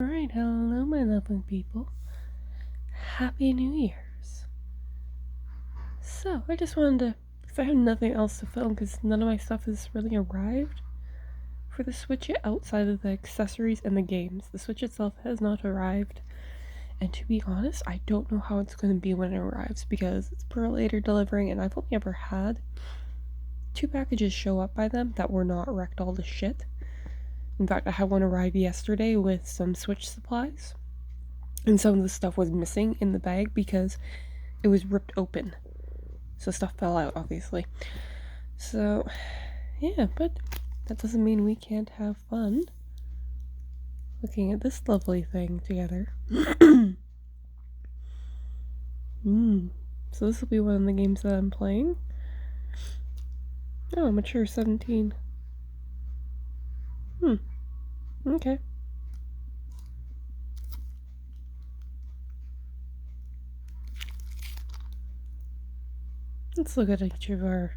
Alright, hello my lovely people. Happy New Year's. So, I just wanted to, because I have nothing else to film because none of my stuff has really arrived for the Switch yet outside of the accessories and the games. The Switch itself has not arrived, and to be honest, I don't know how it's going to be when it arrives because it's per later delivering and I've only ever had 2 packages show up by them that were not wrecked all to shit. In fact, I had one arrive yesterday with some Switch supplies. And some of the stuff was missing in the bag because it was ripped open. So stuff fell out, obviously. So, yeah, but that doesn't mean we can't have fun looking at this lovely thing together. So this will be one of the games that I'm playing. Oh, mature 17. Okay. Let's look at each of our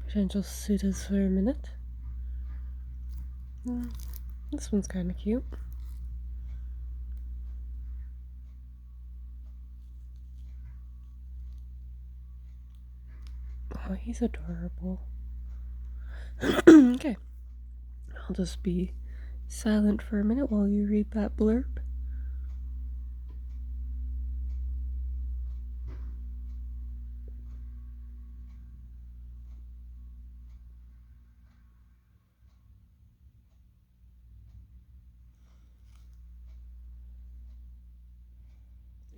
potential suitors for a minute. This one's kind of cute. Oh, he's adorable. Okay. I'll just be silent for a minute while you read that blurb.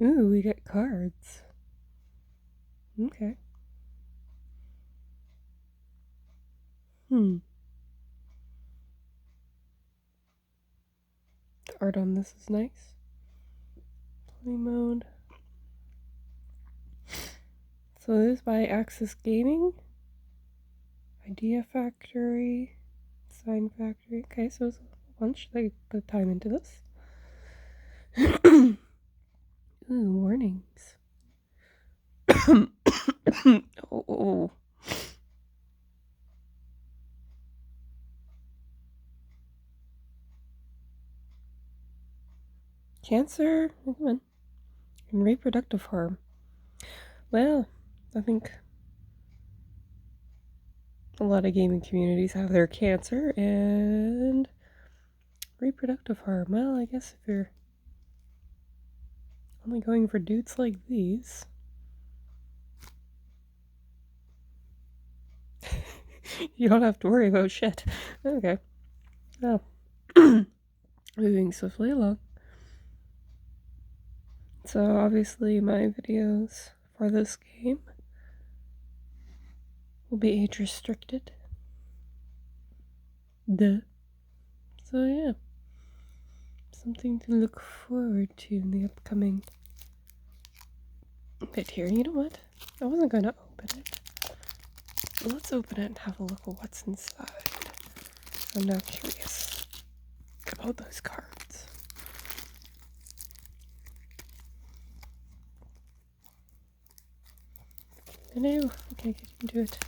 Ooh, we get cards. Okay. The art on this is nice. Play mode. So this is by Axis Gaming. Idea Factory. Sign Factory. Okay, so it's a bunch. They put time into this. Ooh, warnings. Oh. Cancer? Come on. And reproductive harm. Well, I think a lot of gaming communities have their cancer and reproductive harm. Well, I guess if you're only going for dudes like these, you don't have to worry about shit. Okay. Oh. Moving swiftly along. So obviously my videos for this game will be age restricted. Duh. So yeah. Something to look forward to in the upcoming bit here. You know what? I wasn't going to open it. Let's open it and have a look at what's inside. I'm now curious about those cards. I know. Okay, get into it.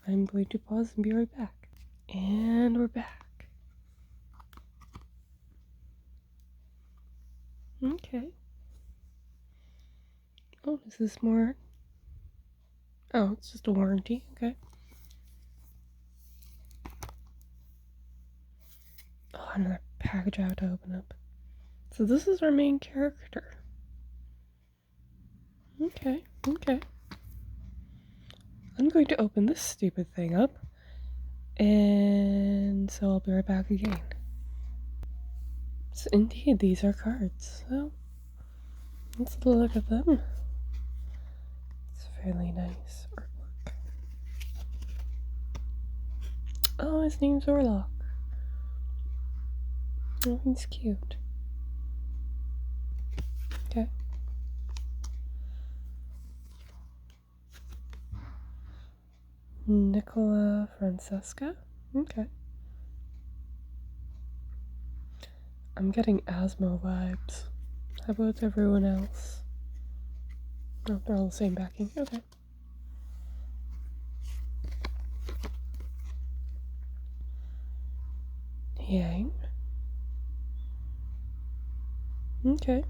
I'm going to pause and be right back. And we're back. Okay. Oh, is this more? Oh, it's just a warranty. Okay. Oh, another package I have to open up. So this is our main character. Okay. I'm going to open this stupid thing up. And so I'll be right back again. So indeed, these are cards. So let's look at them. It's fairly nice artwork. Oh, his name's Orlock. Oh, he's cute. Okay. Nicola Francesca. Okay. I'm getting Asmo vibes. How about everyone else? Oh, they're all the same backing. Okay. Yang. Okay.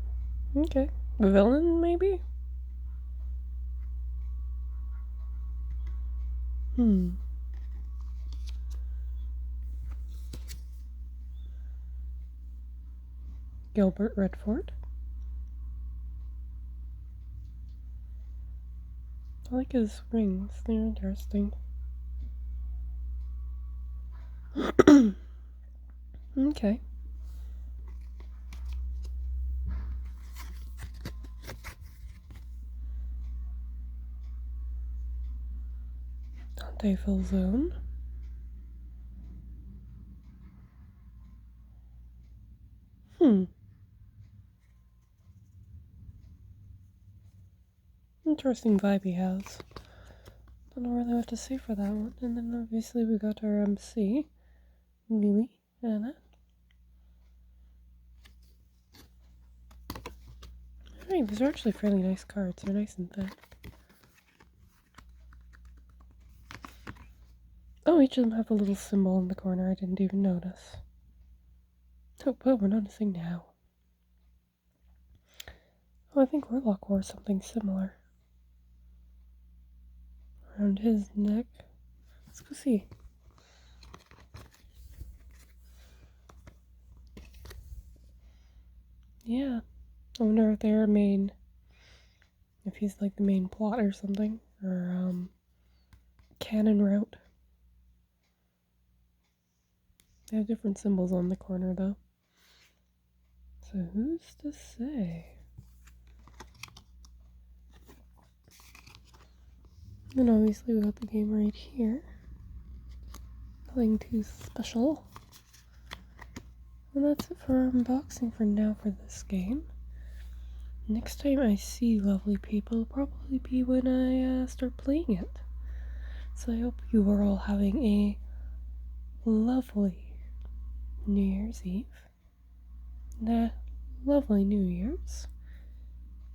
Okay. The villain, maybe? Gilbert Redford. I like his rings. They're interesting. Okay. Dante Falzone. Interesting vibe he has. Don't know really what to say for that one. And then obviously we got our MC, Lily, Anna. Alright, these are actually fairly nice cards. They're nice and thick. Oh, each of them have a little symbol in the corner I didn't even notice. Oh, we're noticing now. Oh, I think Warlock wore something similar around his neck. Let's go see. Yeah. I wonder if they're main... if he's like the main plot or something. Or, canon route. They have different symbols on the corner, though. So who's to say? And obviously we got the game right here. Nothing too special. And that's it for our unboxing for now for this game. Next time I see lovely people will probably be when I start playing it. So I hope you are all having a lovely New Year's Eve. And a lovely New Year's.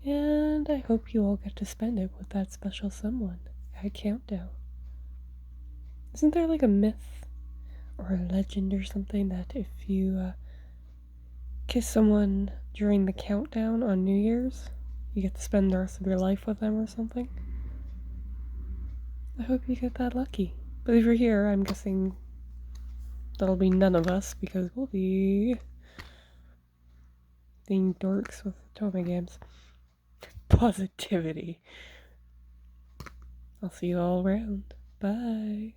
And I hope you all get to spend it with that special someone at Countdown. Isn't there like a myth or a legend or something that if you kiss someone during the countdown on New Year's, you get to spend the rest of your life with them or something? I hope you get that lucky. But if you're here, I'm guessing that'll be none of us because we'll be being dorks with Tommy games. Positivity. I'll see you all around. Bye.